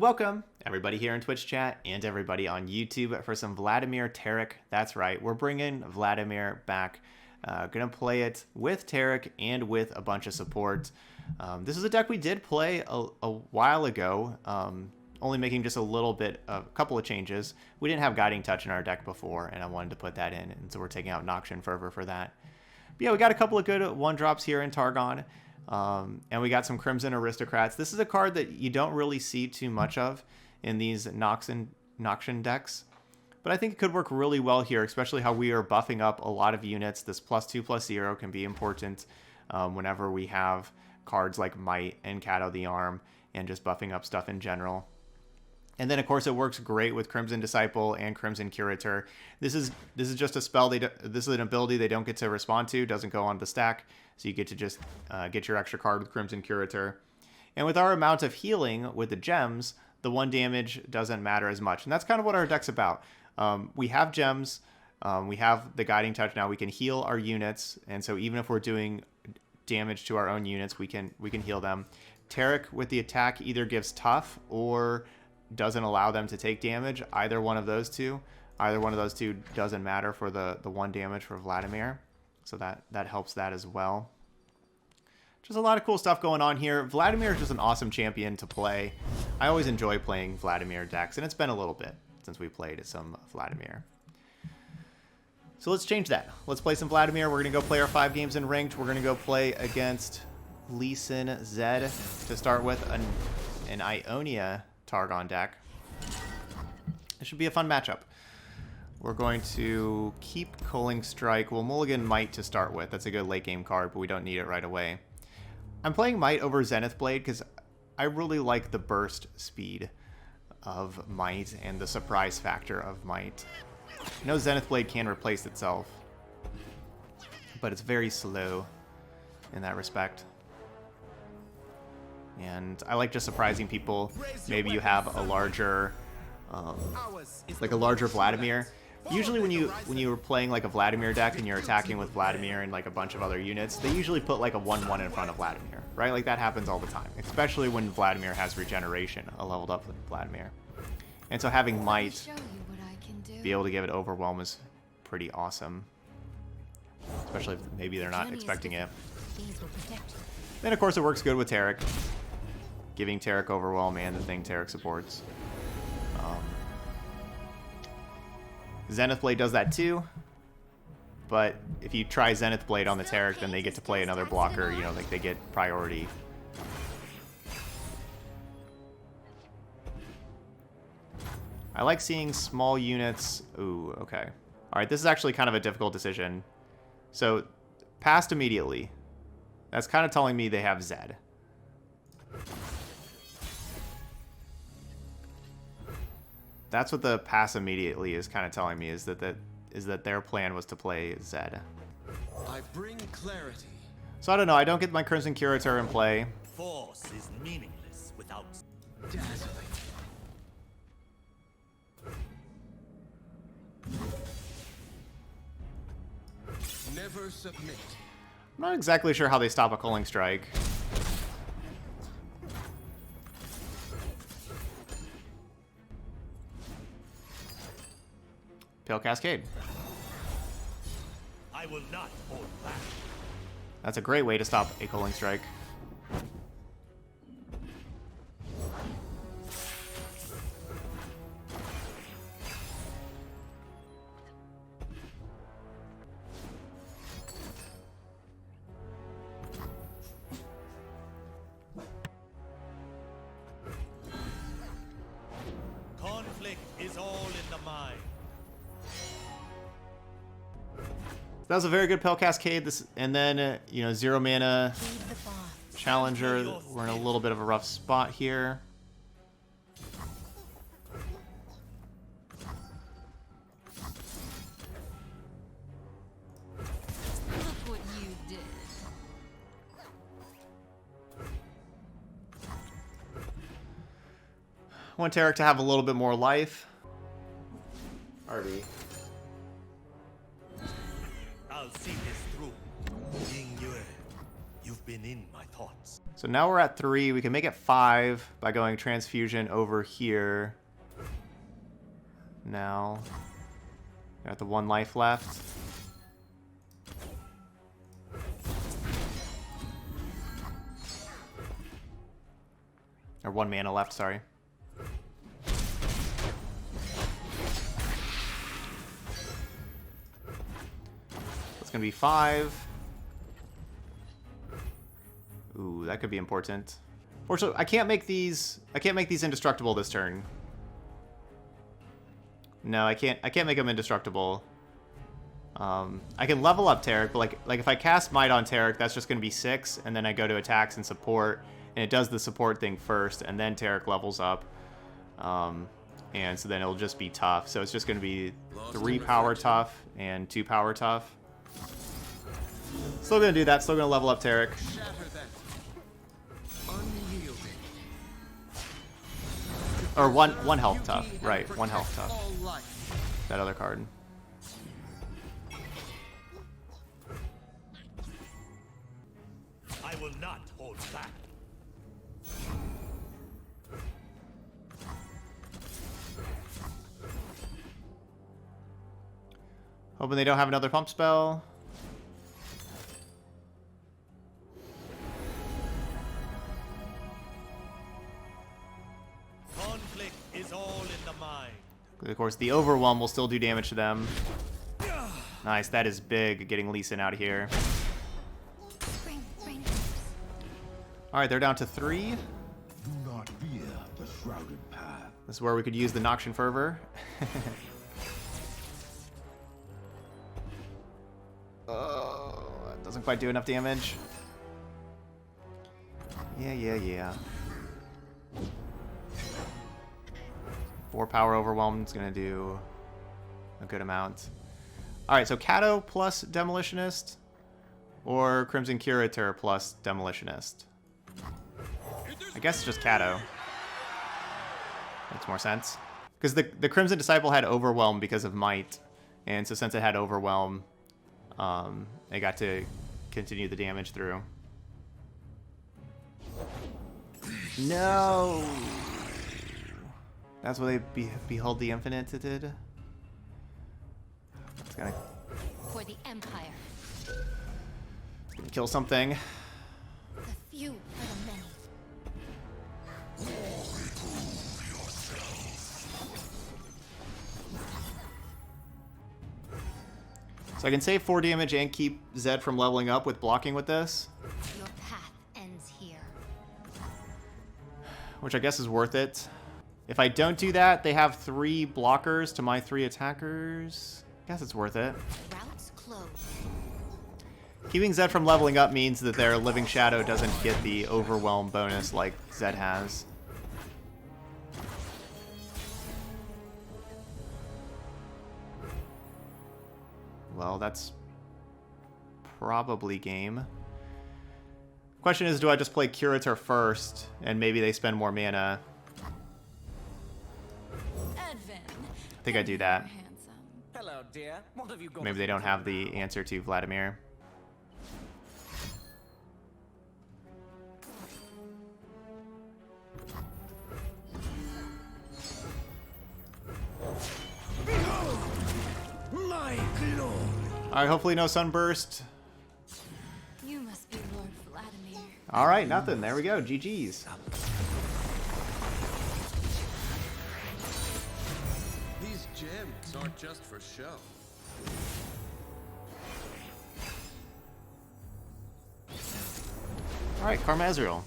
welcome everybody here in Twitch chat and everybody on YouTube for some Vladimir Taric. That's right, we're bringing Vladimir back. Gonna play it with Taric and with a bunch of support. This is a deck we did play a while ago, only making just a couple of changes. We didn't have Guiding Touch in our deck before, and I wanted to put that in, and so we're taking out Noxian Fervor for that. But yeah, we got a couple of good one-drops here in Targon. And we got some Crimson Aristocrats. This is a card that you don't really see too much of in these Noxian decks. But I think it could work really well here, especially how we are buffing up a lot of units. This +2/+0 can be important whenever we have cards like Might and Cato the Arm and just buffing up stuff in general. And then, of course, it works great with Crimson Disciple and Crimson Curator. This is just a spell. This is an ability they don't get to respond to. Doesn't go on the stack, so you get to just get your extra card with Crimson Curator. And with our amount of healing with the gems, the 1 damage doesn't matter as much. And that's kind of what our deck's about. We have gems. We have the Guiding Touch now. We can heal our units, and so even if we're doing damage to our own units, we can heal them. Taric with the attack either gives tough or doesn't allow them to take damage. Either one of those two doesn't matter for the 1 damage for Vladimir, so that helps that as well. Just a lot of cool stuff going on here. Vladimir is just an awesome champion to play. I always enjoy playing Vladimir decks, and it's been a little bit since we played some Vladimir. So let's change that. Let's play some Vladimir. We're gonna go play our 5 games in ranked. We're gonna go play against Lee Sin Zed to start with an Ionia Targon deck. It should be a fun matchup. We're going to keep Culling Strike. We'll mulligan Might to start with. That's a good late game card, but we don't need it right away. I'm playing Might over Zenith Blade because I really like the burst speed of Might and the surprise factor of Might. I know Zenith Blade can replace itself, but it's very slow in that respect. And I like just surprising people. Maybe you have a larger, like a larger Vladimir. Usually when you're playing like a Vladimir deck and you're attacking with Vladimir and like a bunch of other units, they usually put like a 1/1 in front of Vladimir, right? Like that happens all the time, especially when Vladimir has regeneration, a leveled up Vladimir. And so having Might be able to give it Overwhelm is pretty awesome, especially if maybe they're not expecting it. Then of course it works good with Taric, giving Taric Overwhelm and the thing Taric supports. Zenith Blade does that too, but if you try Zenith Blade on the Taric, then they get to play another blocker, you know, like they get priority. I like seeing small units. Ooh, okay. Alright, this is actually kind of a difficult decision. So, passed immediately. That's kind of telling me they have Zed. That's what the pass immediately is kind of telling me, is that their plan was to play Zed. I bring clarity. So I don't know, I don't get my Crimson Curator in play. Force is meaningless without Dazzling. Never submit. I'm not exactly sure how they stop a Culling Strike. Pale Cascade. I will not hold back. That's a great way to stop a Culling Strike. Conflict is all in the mind. That was a very good Pale Cascade. And then, you know, 0 mana Challenger. We're in a little bit of a rough spot here. Look what you did. I want Taric to have a little bit more life. RD. I'll see this through. Ying Yue. You've been in my thoughts. So now we're at 3. We can make it 5 by going transfusion over here. Now, got the 1 life left. Or 1 mana left, sorry. It's gonna be 5. Ooh, that could be important. Fortunately, I can't make these indestructible this turn. No, I can't make them indestructible. I can level up Taric, but like if I cast Might on Taric, that's just gonna be 6, and then I go to attacks and support, and it does the support thing first, and then Taric levels up. And so then it'll just be tough. So it's just gonna be 3 power tough and 2 power tough. Still gonna do that, still gonna level up Taric. Shatter them. Unyielding. Or one health tough, right? 1 health tough. All life. That other card. I will not hold back. Hoping they don't have another pump spell. Conflict is all in the mind. Of course, the Overwhelm will still do damage to them. Nice, that is big, getting Lee Sin out of here. Alright, they're down to 3. Do not fear the shrouded path. This is where we could use the Noxian Fervor. Oh, that doesn't quite do enough damage. Yeah. 4 power Overwhelm is going to do a good amount. Alright, so Kato plus Demolitionist or Crimson Curator plus Demolitionist? I guess just Kato. Makes more sense. Because the Crimson Disciple had Overwhelm because of Might, and so since it had Overwhelm, it got to continue the damage through. No! That's what they Behold the Infinite it did? It's gonna For the Empire. kill something. The few for the many. So I can save 4 damage and keep Zed from leveling up with blocking with this, Your path ends here. which I guess is worth it. If I don't do that, they have 3 blockers to my 3 attackers. I guess it's worth it. Routes closed. Keeping Zed from leveling up means that their Living Shadow doesn't get the Overwhelm bonus like Zed has. Well, that's probably game. Question is, do I just play Curator first, and maybe they spend more mana? Advent. I think I do that. Handsome. Hello, dear. What have you got? Maybe they don't have the answer to Vladimir. My glory. Alright, hopefully no Sunburst. You must be Lord Vladimir. Alright, nothing. There we go. GG's. These gems aren't just for show. Alright, Karma Ezreal.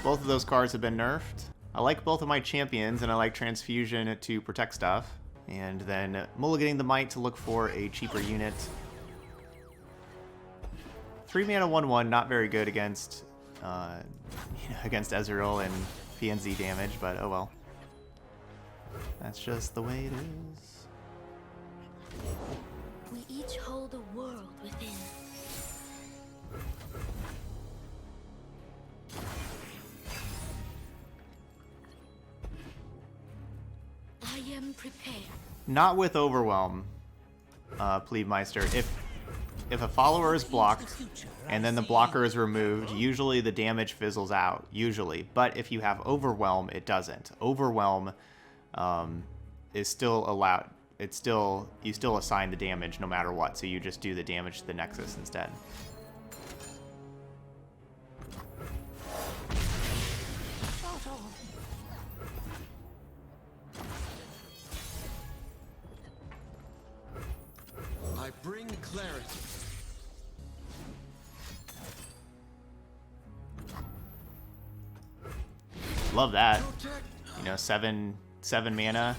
Both of those cards have been nerfed. I like both of my champions, and I like Transfusion to protect stuff. And then mulliganing the Might to look for a cheaper unit. 3 mana 1/1, not very good against against Ezreal and PNZ damage, but oh well. That's just the way it is. We each hold a world within. I am prepared. Not with Overwhelm, Plebemeister. if a follower is blocked and then the blocker is removed, usually the damage fizzles out, usually. But if you have Overwhelm, it doesn't. Overwhelm is still allowed. It's still, you still assign the damage no matter what, so you just do the damage to the Nexus instead. I bring clarity. Love that. Protect. You know, seven mana.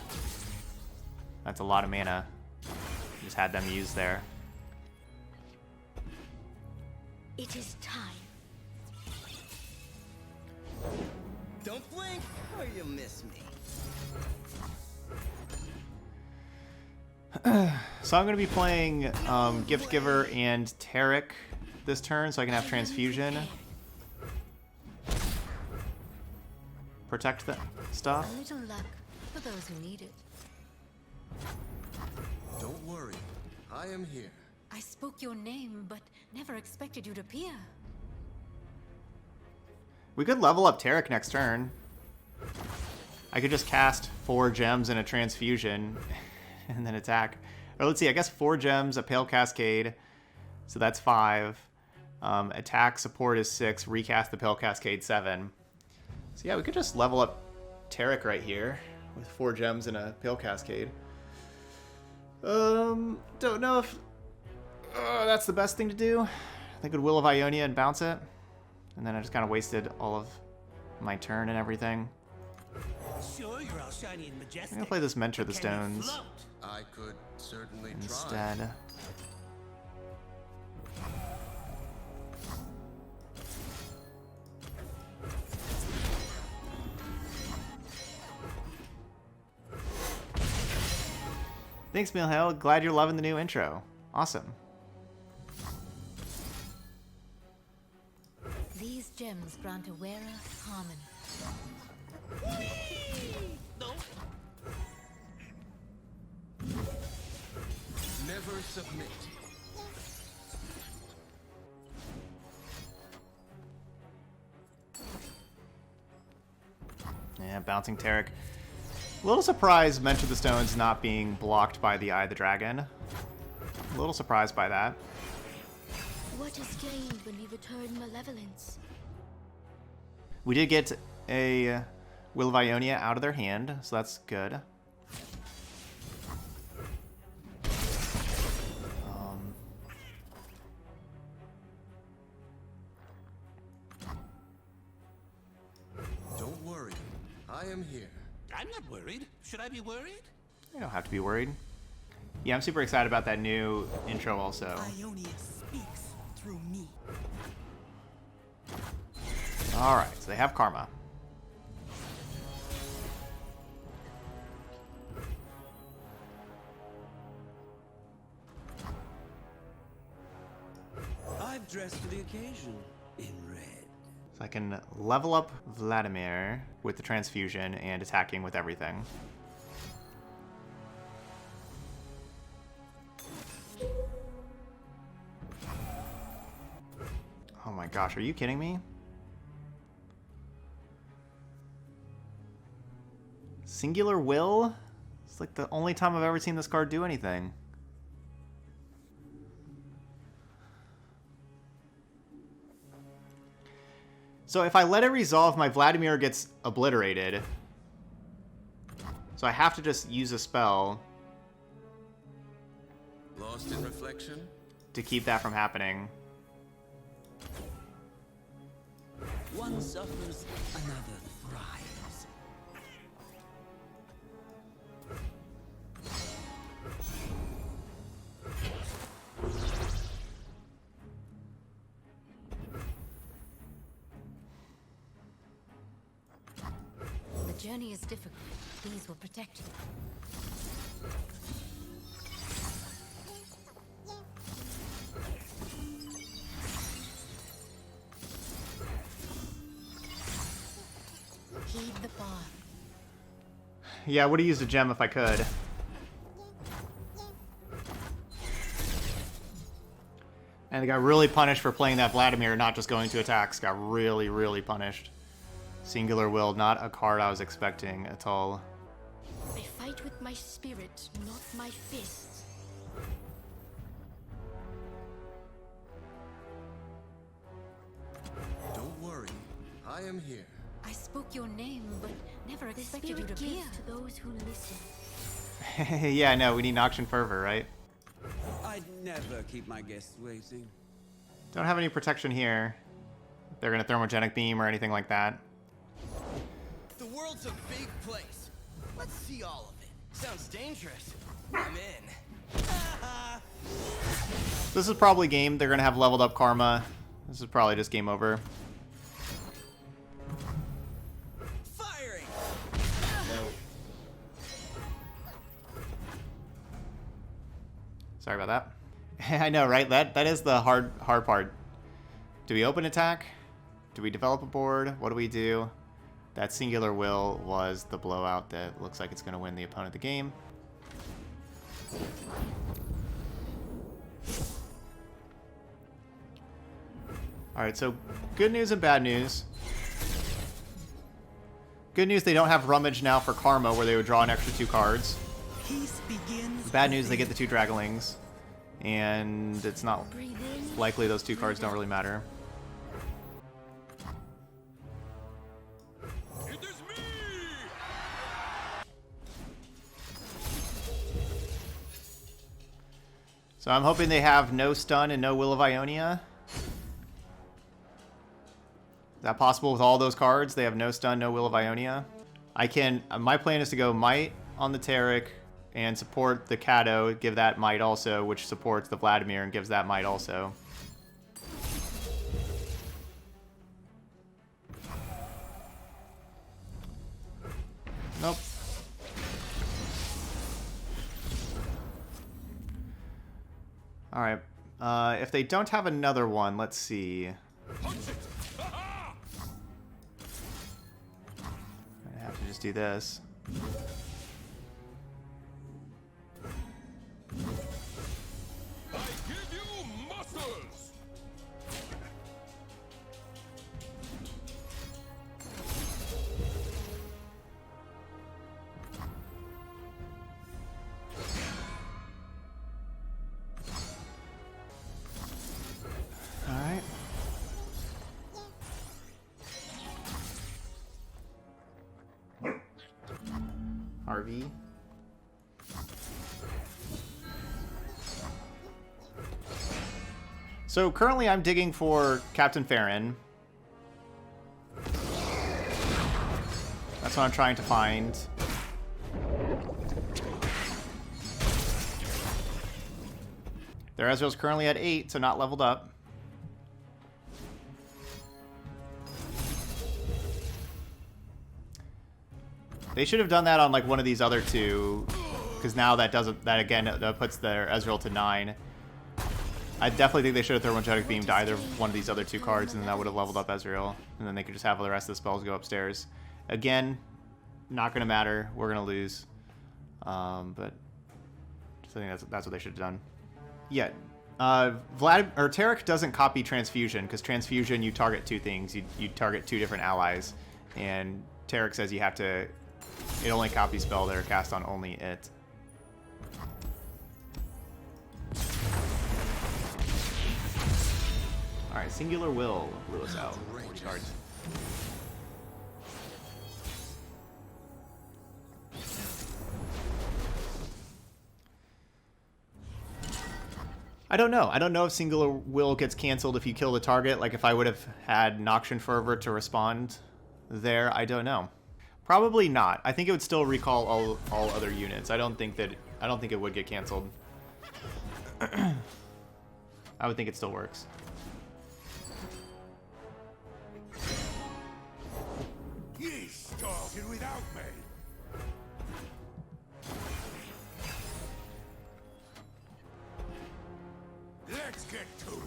That's a lot of mana. Just had them used there. It is time. Don't blink or you'll miss me. So I'm going to be playing Gift Giver and Taric this turn, so I can have Transfusion. Protect the stuff. A little luck for those who need it. Don't worry. I am here. I spoke your name, but never expected you to appear. We could level up Taric next turn. I could just cast 4 gems and a Transfusion and then attack. Or let's see, I guess 4 gems, a Pale Cascade, so that's 5. Attack support is 6, recast the Pale Cascade 7. So yeah, we could just level up Taric right here with 4 gems and a Pale Cascade. Don't know if that's the best thing to do. I think it would Will of Ionia and bounce it. And then I just kind of wasted all of my turn and everything. Sure, you're all shiny and I'm majestic. going to play this Mentor the Can you Stones float? I could certainly try. instead. Thanks, Milhail. Glad you're loving the new intro. Awesome. These gems grant a wearer harmony. No. Never submit. Yeah, bouncing Taric. A little surprised Mentor the Stones not being blocked by the Eye of the Dragon. A little surprised by that. What is gained when we return malevolence? We did get a Will of Ionia out of their hand, so that's good. Don't worry. I am here. I'm not worried. Should I be worried? You don't have to be worried. Yeah, I'm super excited about that new intro also. Ionia speaks through me. Alright, so they have Karma. I've dressed for the occasion in red. So I can level up Vladimir with the Transfusion and attacking with everything. Oh my gosh, are you kidding me? Singular Will? It's like the only time I've ever seen this card do anything. So if I let it resolve, my Vladimir gets obliterated. So I have to just use a spell Lost in reflection? to keep that from happening. One suffers, another thrives. The journey is difficult. These will protect you. Heed the bar. Yeah, I would have used a gem if I could. And they got really punished for playing that Vladimir, not just going to attacks. Got really, really punished. Singular Will, not a card I was expecting at all. I fight with my spirit, not my fists. Don't worry, I am here. I spoke your name, but never The expected you spirit to appear. gives to those who listen. Yeah, I know. We need Noxian Fervor, right? I'd never keep my guests waiting. Don't have any protection here. They're going to Thermogenic Beam or anything like that. The world's a big place. Let's see all of it. Sounds dangerous. I'm in. This is probably game. They're going to have leveled up Karma. This is probably just game over. Firing! Sorry about that. I know, right? That is the hard part. Do we open attack? Do we develop a board? What do we do? That Singular Will was the blowout that looks like it's going to win the opponent the game. Alright, so good news and bad news. Good news, they don't have Rummage now for Karma, where they would draw an extra 2 cards. Peace begins. Bad news, they get the 2 Dragonlings. And it's not likely those 2 cards don't really matter. It is me! So I'm hoping they have no Stun and no Will of Ionia. Is that possible with all those cards? They have no Stun, no Will of Ionia. My plan is to go Might on the Taric and support the Kato, give that Might also, which supports the Vladimir and gives that Might also. Nope. Alright. If they don't have another one, let's see. I have to just do this. I give you muscles! Alright. RV. So currently I'm digging for Captain Farron. That's what I'm trying to find. Their Ezreal's currently at 8, so not leveled up. They should have done that on like one of these other 2, because now that puts their Ezreal to 9. I definitely think they should have Thermogenic Beamed either one of these other 2 cards, and then that would have leveled up Ezreal, and then they could just have the rest of the spells go upstairs. Again, not going to matter. We're going to lose. But I think that's what they should have done. Yeah. Taric doesn't copy Transfusion, because Transfusion, you target 2 things. You target 2 different allies, and Taric says you have to... It only copies spells that are cast on only it. Alright, Singular Will blew us out. 40 cards. I don't know. I don't know if Singular Will gets canceled if you kill the target. Like if I would have had Noxian Fervor to respond there, I don't know. Probably not. I think it would still recall all other units. I don't think it would get canceled. I would think it still works. Ye started without me. Let's get to it.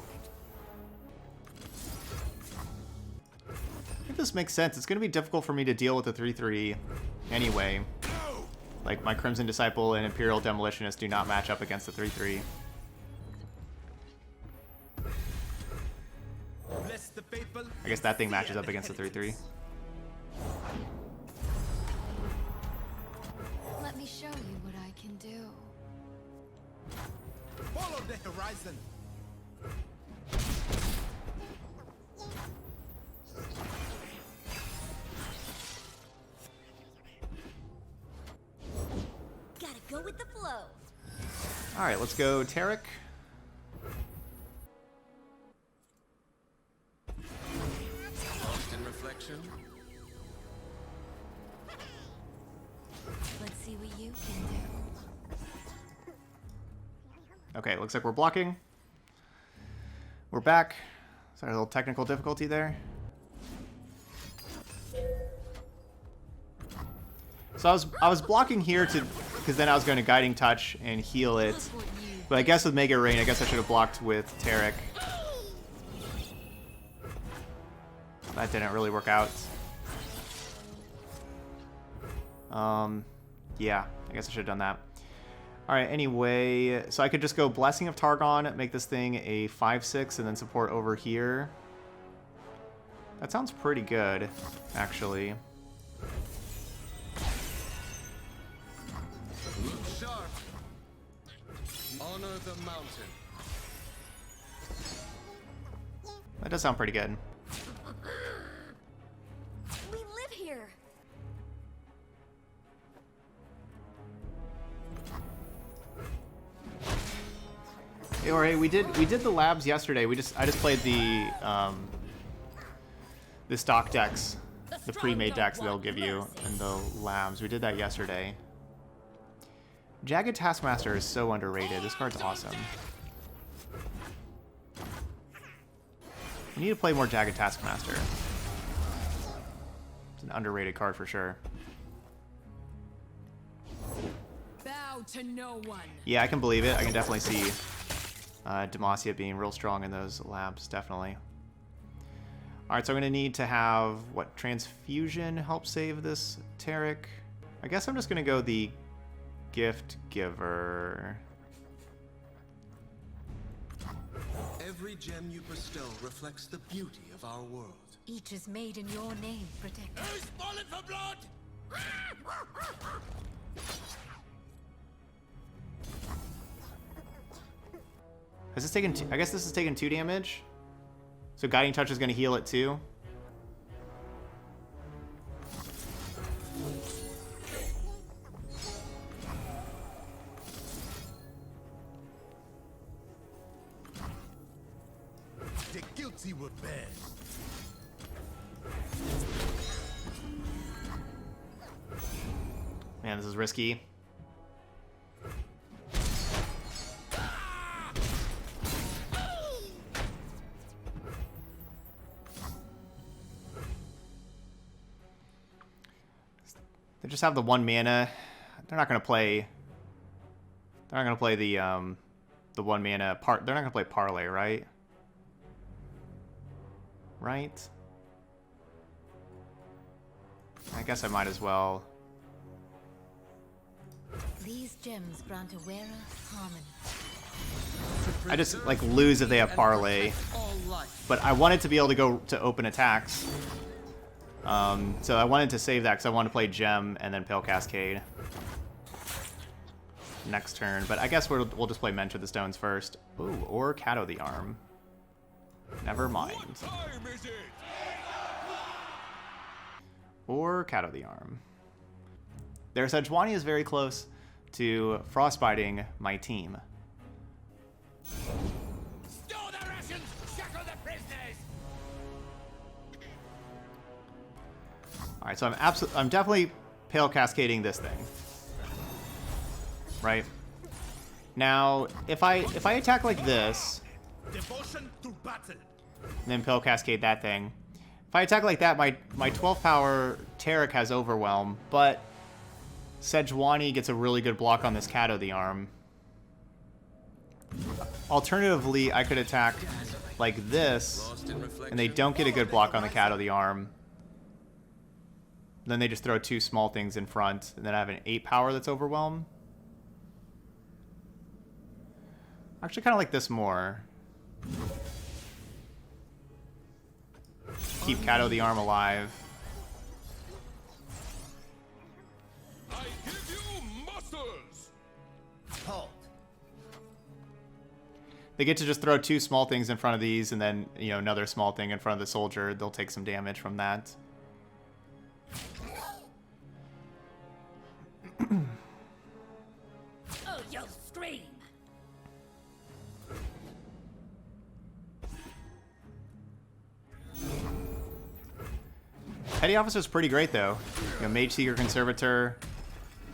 I think this makes sense. It's going to be difficult for me to deal with the 3/3 anyway. Like my Crimson Disciple and Imperial Demolitionist do not match up against the 3/3. Bless the faithful. I guess that thing matches up against the 3/3. Let me show you what I can do. Follow the horizon. Gotta go with the flow. All right, let's go Taric. Lost in reflection. Let's see what you can do. Okay, looks like we're blocking. We're back. Sorry, a little technical difficulty there. So I was blocking here because then I was going to Guiding Touch and heal it. But I guess with Mega Rain, I guess I should have blocked with Taric. That didn't really work out. Yeah, I guess I should have done that. Alright, anyway, so I could just go Blessing of Targon, make this thing a 5/6, and then support over here. That sounds pretty good, actually. Look sharp. Honor the mountain. That does sound pretty good. We live here. Hey, we did the labs yesterday. I just played the stock decks, the pre-made decks they'll give you in the labs. We did that yesterday. Jagged Taskmaster is so underrated. This card's awesome. We need to play more Jagged Taskmaster. It's an underrated card for sure. Bow to no one. Yeah, I can believe it. I can definitely see Demacia being real strong in those labs, definitely. Alright, so I'm going to need to have, what, Transfusion help save this Taric? I guess I'm just going to go the Gift Giver. Every gem you bestow reflects the beauty of our world. Each is made in your name, Protector. Who's falling for blood? Has this taken I guess this is taking 2 damage. So Guiding Touch is going to heal it too. The guilty will bear. Man, this is risky. They just have the 1 mana. They're not gonna play. They're not gonna play the 1 mana part. They're not gonna play Parlay, right? Right. I guess I might as well. These gems grant a wearer harmony. I just like lose if they have Parlay, but I wanted to be able to go to open attacks. So I wanted to save that because I wanted to play Gem and then Pale Cascade next turn. But I guess we'll just play Mentor the Stones first. Ooh, or Cato the Arm. Never mind. What time is it? Or Cato the Arm. Their Sejuani is very close to frostbiting my team. Stow the rations! Shackle the prisoners! All right, so I'm definitely Pale Cascading this thing. Right? Now, if I attack like this, Devotion to battle! and then Pale Cascade that thing. If I attack like that, my 12 power Taric has Overwhelm, but Sejuani gets a really good block on this Cato the Arm. Alternatively, I could attack like this, and they don't get a good block on the Cato the Arm. Then they just throw 2 small things in front, and then I have an 8 power that's Overwhelm. I actually kind of like this more. keep Cato the Arm alive. I give you muscles. Halt. They get to just throw 2 small things in front of these, and then, you know, another small thing in front of the soldier. They'll take some damage from that. Oh, you'll scream. Petty Officer's pretty great, though. You know, Mage Seeker, Conservator,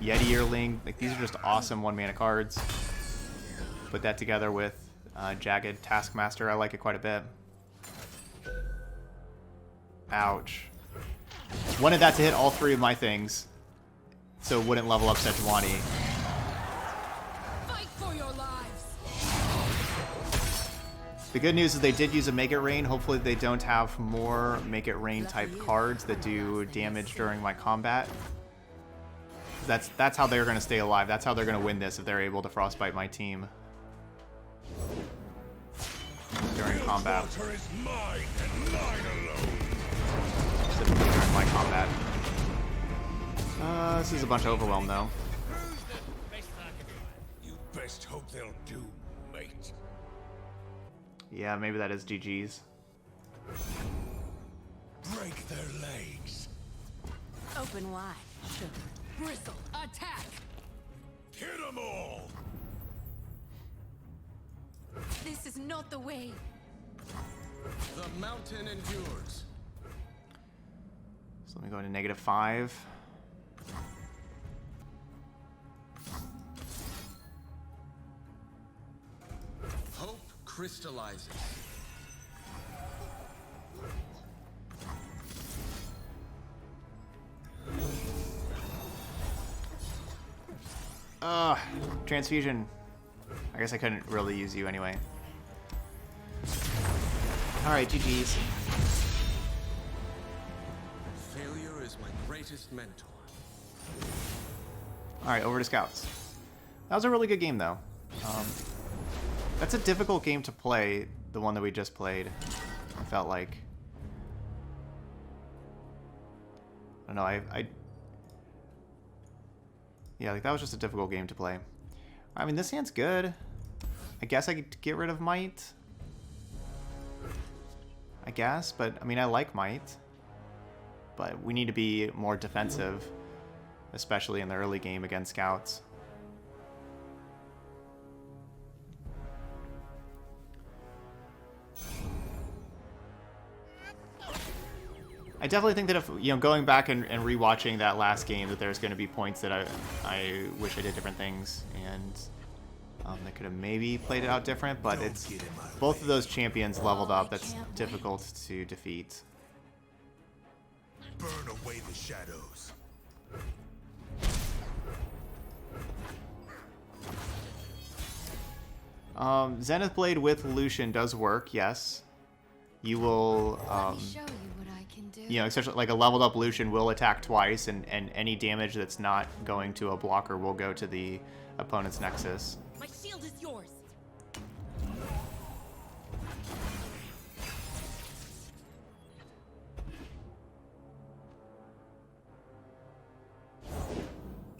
Yeti Earling. Like, these are just awesome 1-mana cards. Put that together with Jagged Taskmaster. I like it quite a bit. Ouch. Wanted that to hit all 3 of my things, so it wouldn't level up Sejuani. Fight for your lives. The good news is they did use a Make It Rain. Hopefully they don't have more Make It Rain type cards that do damage during my combat. That's how they're going to stay alive. That's how they're going to win this, if they're able to Frostbite my team during combat. Water is mine and mine alone. Specifically during my combat. This is a bunch of Overwhelm, though. You best hope they'll do, mate. Yeah, maybe that is GG's. Break their legs. Open wide. Sugar. Bristle. Attack. Hit them all. This is not the way. The mountain endures. So let me go into -5. Hope crystallizes. Transfusion. I guess I couldn't really use you anyway. Alright, GG's. Failure is my greatest mentor. Alright, over to Scouts. That was a really good game, though. That's a difficult game to play, the one that we just played. I felt like. I don't know, yeah, like that was just a difficult game to play. I mean, this hand's good. I guess I could get rid of Might. I guess, but I mean, I like Might. But we need to be more defensive, especially in the early game against Scouts. I definitely think that if, you know, going back and rewatching that last game, that there's going to be points that I wish I did different things, and that could have maybe played it out different, but it's both of those champions leveled up. That's difficult to defeat. Burn away the shadows. Zenith Blade with Lucian does work, yes. You will, Let me show you what I can do. you know, especially like a leveled up Lucian will attack twice, and any damage that's not going to a blocker will go to the opponent's Nexus. My shield is yours.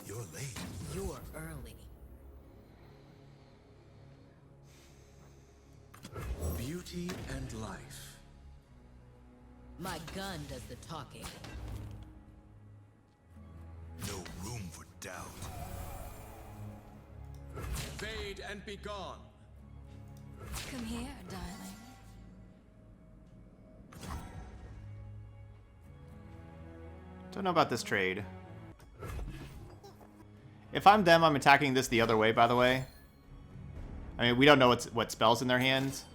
You're late. You're early. Beauty and life. My gun does the talking. No room for doubt. Fade and be gone. Come here, darling. Don't know about this trade. If I'm them, I'm attacking this the other way, by the way. I mean, we don't know what spells in their hands.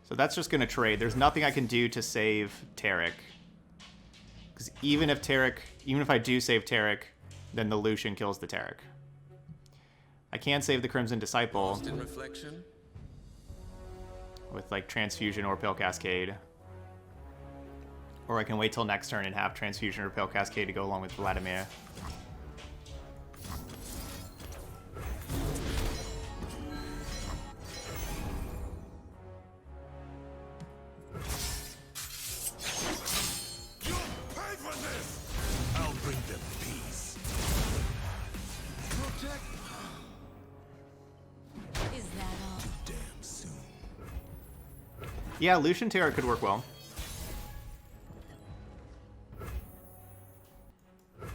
So that's just going to trade. There's nothing I can do to save Taric. Because even if I do save Taric, then the Lucian kills the Taric. I can save the Crimson Disciple Lost in reflection. with like Transfusion or Pale Cascade. Or I can wait till next turn and have Transfusion or Pale Cascade to go along with Vladimir. protect. Is that all? Damn soon. Yeah, Lucian Taric could work well.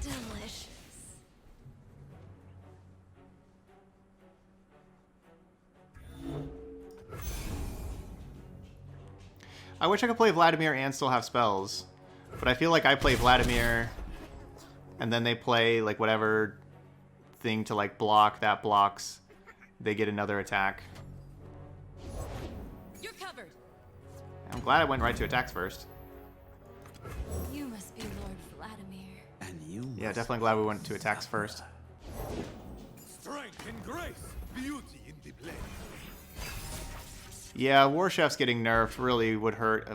Delicious. I wish I could play Vladimir and still have spells. But I feel like I play Vladimir and then they play like whatever thing to like block that blocks. They get another attack. You're covered. I'm glad I went right to attacks first. You must be Lord Vladimir. And you Yeah, must definitely glad we went to attacks first. Strength and grace, beauty in the blend. Yeah, War Chef's getting nerfed really would hurt.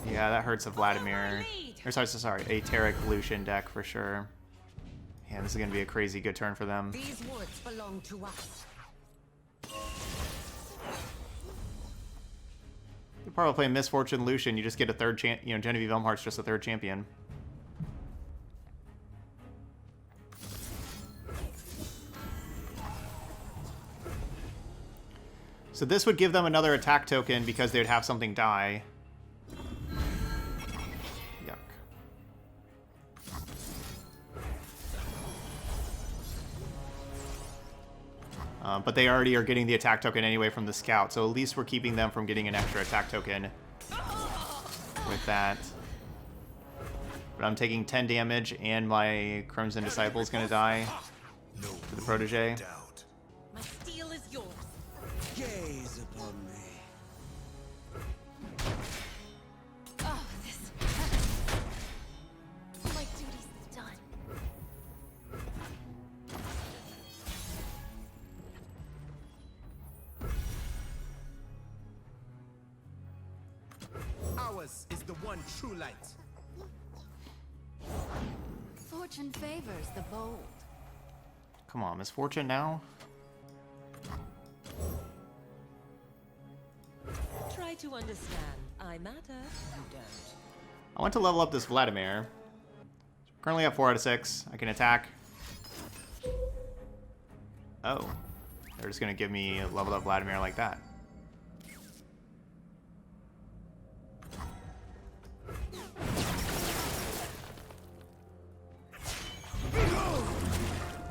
Yeah, that hurts a Vladimir. Or sorry, a Taric Lucian deck for sure. Yeah, this is going to be a crazy good turn for them. These woods belong to us. You probably play Misfortune Lucian, you just get a third Genevieve Elmhart's just a third champion. So this would give them another attack token because they'd have something die. Yuck. But they already are getting the attack token anyway from the scout, so at least we're keeping them from getting an extra attack token with that. But I'm taking 10 damage and my Crimson Disciple is going to die No to the room protege. for doubt. My steel is yours. gaze upon me. Oh, this. My duty's done. Ours is the one true light. Fortune favors the bold. Come on, Misfortune now? Try to understand. I matter. You don't. I want to level up this Vladimir. Currently at 4 out of 6. I can attack. Oh. They're just going to give me a leveled up Vladimir like that.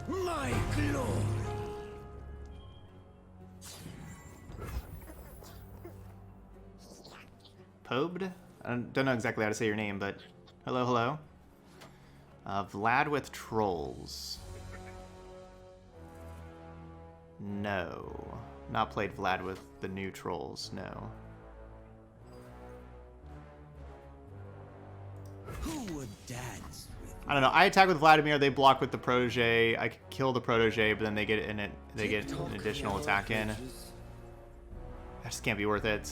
My glory. Pobed? I don't know exactly how to say your name, but hello, hello. Vlad with trolls. No. Not played Vlad with the new trolls, no. Who would dance with I don't know. I attack with Vladimir, they block with the protege. I could kill the protege, but then they get an additional attack in. That just can't be worth it.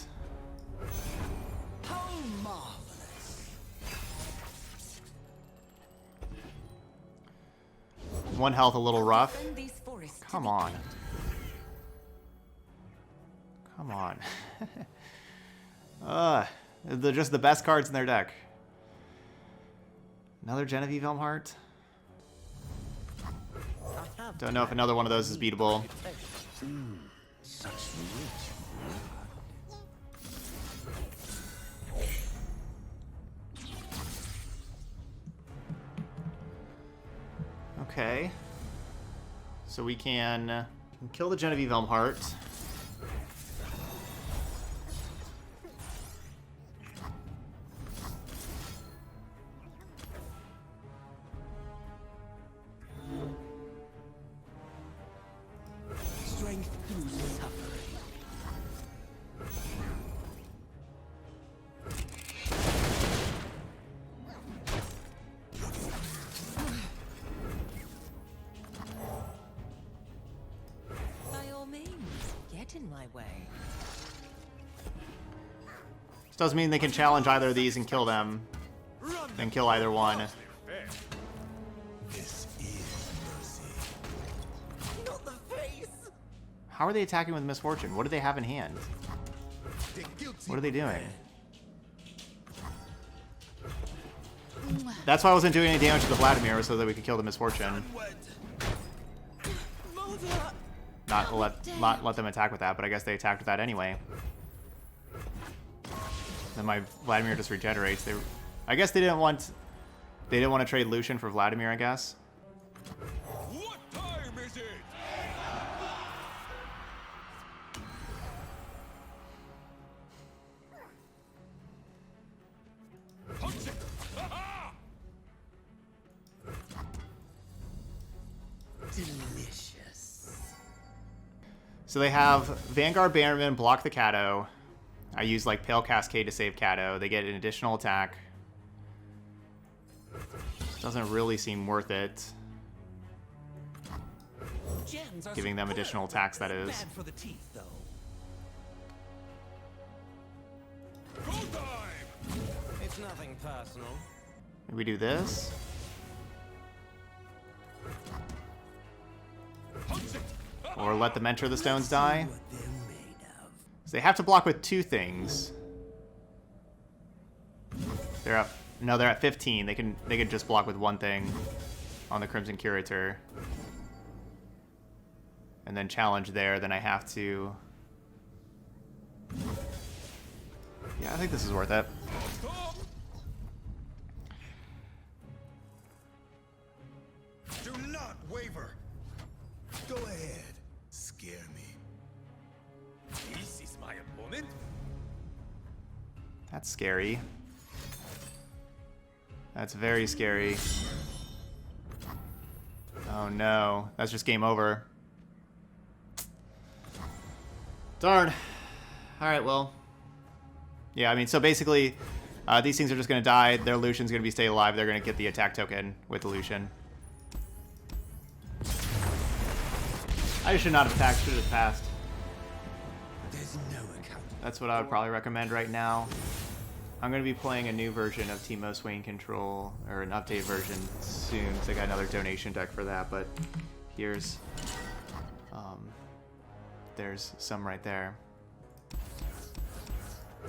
how marvelous? 1 health a little rough. Defend these forests to Come the on. end. Come on. They're just the best cards in their deck. Another Genevieve Elmhart? Don't know if another one of those is beatable. Such rich Okay. So we can kill the Genevieve Elmhart. strength through suffering. By all means, get in my way. This doesn't mean they can challenge either of these and kill them. Then kill either one. This is mercy. Not the face! How are they attacking with Misfortune? What do they have in hand? The guilty What are they doing? Mwah. That's why I wasn't doing any damage to the Vladimir, so that we could kill the Misfortune. Onward! not let them attack with that, but I guess they attacked with that anyway. Then my Vladimir just regenerates. I guess they didn't want to trade Lucian for Vladimir, I guess. What time is it? Punch it! Aha! Delicious. So they have Vanguard Bannerman block the Kato. I use like Pale Cascade to save Kato. They get an additional attack. Doesn't really seem worth it. Giving them additional attacks, that is. Bad for the teeth, though. Go time! It's nothing personal. Maybe we do this. Punch it! Or let them enter the stones die. What they're made of. So they have to block with 2 things. They're up. No, they're at 15. They can just block with 1 thing on the Crimson Curator. And then challenge there, then I have to... Yeah, I think this is worth it. Stop! Do not waver! Go ahead, scare me. This is my opponent? That's scary. That's very scary. Oh no, that's just game over. Darn. Alright, well. Yeah, I mean, so basically, these things are just going to die. Their Lucian's going to be stay alive. They're going to get the attack token with the Lucian. I should not have attacked, should have passed. There's no account. That's what I would probably recommend right now. I'm going to be playing a new version of Teemo Swain Control, or an updated version soon, because I got another donation deck for that, but here's, there's some right there.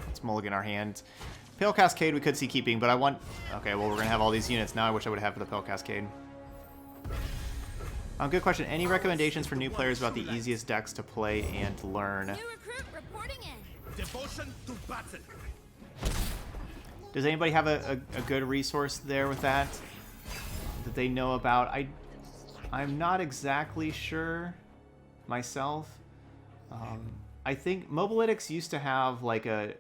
Let's mulligan our hand. Pale Cascade we could see keeping, but I want, okay, well we're going to have all these units now. I wish I would have for the Pale Cascade. Good question. Any recommendations for new players about the easiest decks to play and learn? New recruit reporting in. Devotion to battle! Does anybody have a good resource there with that they know about? I'm not exactly sure myself. I think Mobilytics used to have like a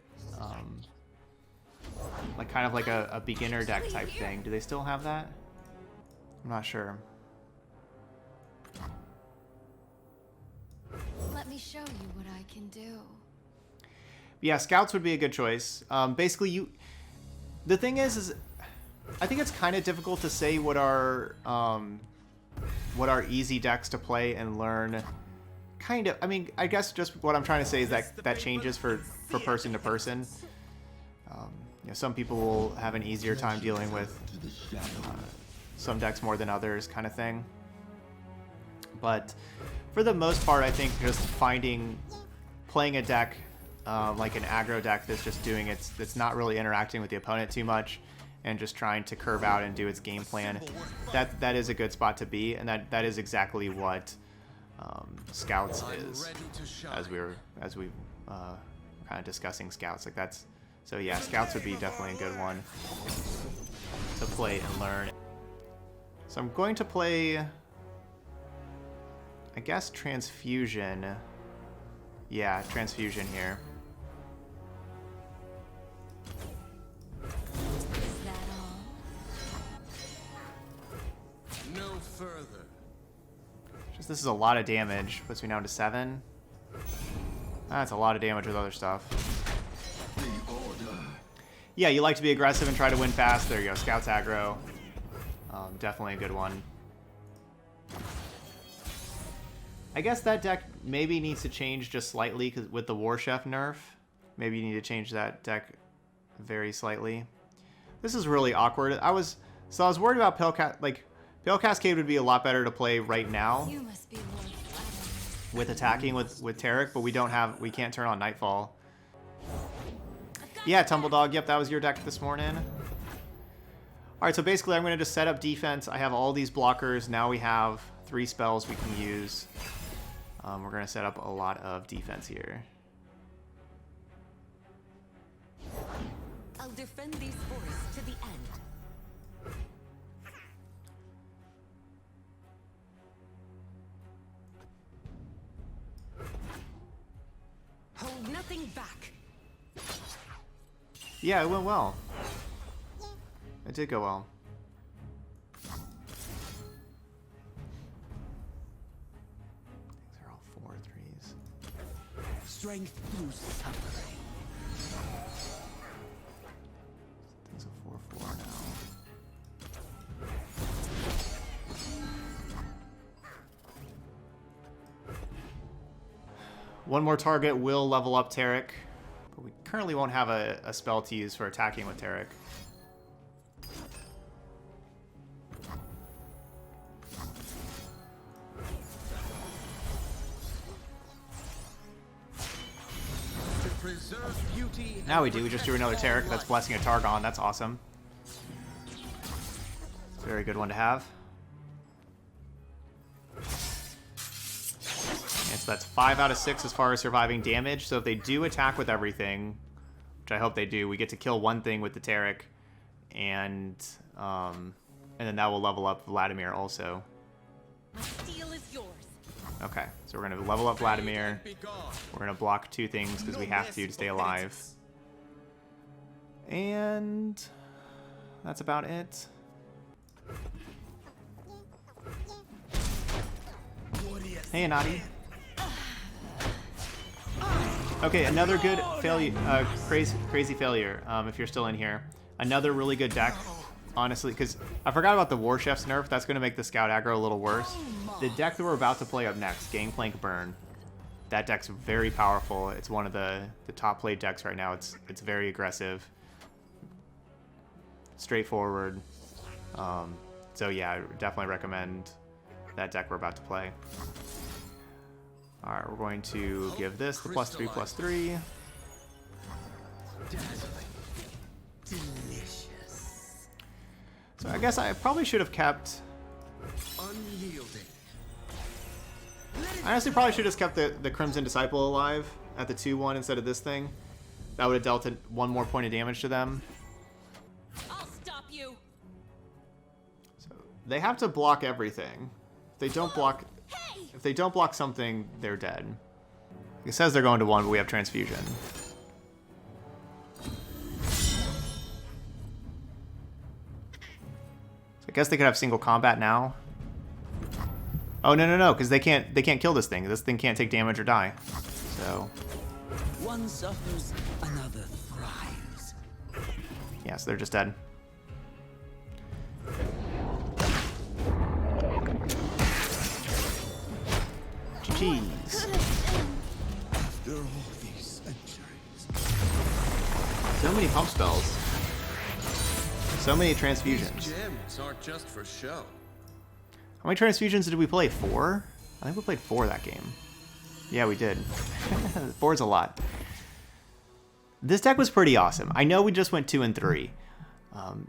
like kind of like a beginner deck type thing. Do they still have that? I'm not sure. Let me show you what I can do. Yeah, scouts would be a good choice. Basically, the thing is I think it's kind of difficult to say what are easy decks to play and learn. Kind of, I mean, I guess just what I'm trying to say is that changes for person to person. You know, some people will have an easier time dealing with some decks more than others, kind of thing. But for the most part, I think just playing a deck like an aggro deck that's just doing that's not really interacting with the opponent too much, and just trying to curve out and do its game plan. That is a good spot to be, and that is exactly what Scouts is. As we kind of discussing Scouts, like that's. So yeah, Scouts would be definitely a good one to play and learn. So I'm going to play, I guess, Transfusion. Yeah, Transfusion here. Is that all? No further. Just this is a lot of damage. Puts me down to 7. That's a lot of damage with other stuff. Yeah, you like to be aggressive and try to win fast. There you go, Scouts aggro. Definitely a good one. I guess that deck maybe needs to change just slightly because with the War Chef nerf. Maybe you need to change that deck very slightly. This is really awkward. I was worried about Pale Cascade would be a lot better to play right now You must be Lord Vladimir. with attacking with Taric, but we can't turn on Nightfall. Yeah, Tumbledog, yep, that was your deck this morning. Alright, so basically I'm going to just set up defense. I have all these blockers. Now we have 3 spells we can use. We're going to set up a lot of defense here. I'll defend these forests to the end. Hold nothing back. Yeah, it went well. It did go well. These are all 4/3s. Strength through suffering. Things are 4/4 now. One more target will level up Taric, but we currently won't have a spell to use for attacking with Taric. To preserve beauty. Now we do. We just drew another Taric. That's blessing a Targon. That's awesome. It's a very good one to have. And so that's 5 out of 6 as far as surviving damage. So if they do attack with everything, which I hope they do, we get to kill one thing with the Taric, and then that will level up Vladimir also. My steel is yours. Okay, so we're gonna level up Vladimir. We're gonna block 2 things because we have to stay alive. And that's about it. Hey, Anadi. Okay, another good failure, crazy failure. If you're still in here, another really good deck. Honestly, because I forgot about the War Chef's nerf. That's going to make the Scout aggro a little worse. The deck that we're about to play up next, Gangplank Burn. That deck's very powerful. It's one of the top played decks right now. It's very aggressive, straightforward. So yeah, I definitely recommend that deck we're about to play. All right, we're going to give this the +3/+3. Delicious. So I guess I probably should have kept. Unyielding. I honestly probably should have just kept the Crimson Disciple alive at the 2/1 instead of this thing. That would have dealt 1 more point of damage to them. I'll stop you. So they have to block everything. If they don't block, if they don't block something, they're dead. It says they're going to 1, but we have Transfusion. So I guess they could have single combat now. Oh no, because they can't kill this thing. This thing can't take damage or die. So One suffers, another thrives. yeah, so they're just dead. GG's. After all these centuries. So many pump spells. So many transfusions. Gems aren't just for show. How many transfusions did we play? 4? I think we played 4 that game. Yeah, we did. 4 is a lot. This deck was pretty awesome. I know we just went 2 and 3,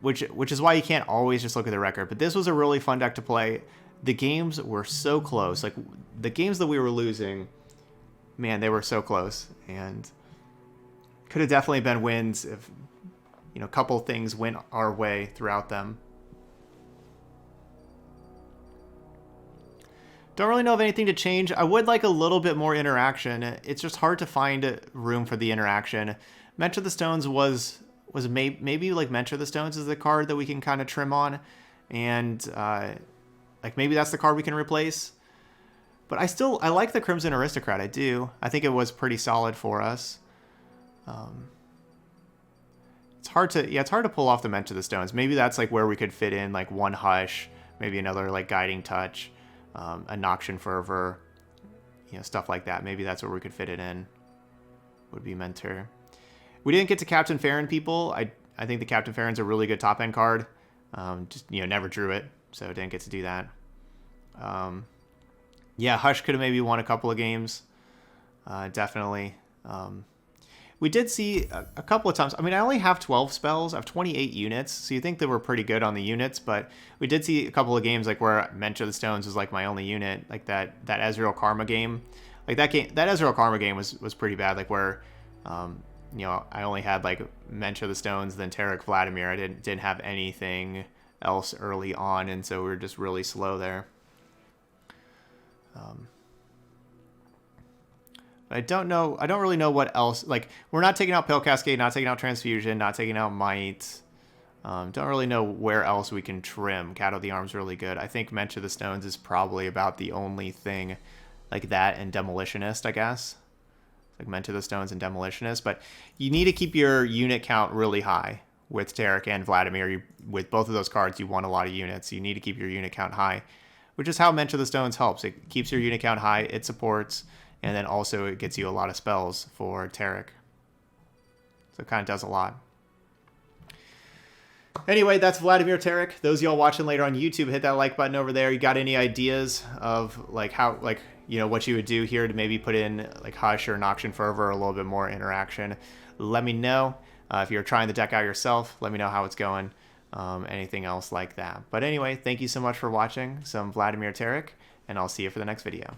which is why you can't always just look at the record. But this was a really fun deck to play. The games were so close. Like the games that we were losing, man, they were so close, and could have definitely been wins if a couple things went our way throughout them. Don't really know of anything to change. I would like a little bit more interaction. It's just hard to find room for the interaction. Mentor the Stones was maybe like Mentor the Stones is the card that we can kind of trim on, and like maybe that's the card we can replace. But I like the Crimson Aristocrat. I do. I think it was pretty solid for us. It's hard to pull off the Mentor the Stones. Maybe that's like where we could fit in like one Hush, maybe another like Guiding Touch. A Noxian Fervor, stuff like that. Maybe that's where we could fit it in. Would be Mentor. We didn't get to Captain Farron, people. I think the Captain Farron's a really good top end card. Just never drew it, so didn't get to do that. Yeah, Hush could have maybe won a couple of games. Definitely. we did see a couple of times. I mean, I only have 12 spells. I have 28 units, so you think they were pretty good on the units, but we did see a couple of games like where Mentor of the Stones was like my only unit, like that Ezreal Karma game. Like that Ezreal Karma game was pretty bad, like where you know, I only had like Mentor of the Stones, then Taric, Vladimir. I didn't have anything else early on, and so we were just really slow there. I don't really know what else. Like, we're not taking out Pale Cascade, not taking out Transfusion, not taking out Might. Don't really know where else we can trim. Cat of the Arm's really good. I think Mentor of the Stones is probably about the only thing like that, and Demolitionist, I guess. Like Mentor of the Stones and Demolitionist. But you need to keep your unit count really high with Taric and Vladimir. With both of those cards, you want a lot of units. You need to keep your unit count high, which is how Mentor of the Stones helps. It keeps your unit count high, it supports, and then also it gets you a lot of spells for Taric. So it kind of does a lot. Anyway, that's Vladimir Taric. Those of y'all watching later on YouTube, hit that like button over there. You got any ideas of like how, like, you know, what you would do here to maybe put in like Hush or Noxian Fervor, a little bit more interaction? Let me know. If you're trying the deck out yourself, let me know how it's going. Anything else like that. But anyway, thank you so much for watching some Vladimir Taric, and I'll see you for the next video.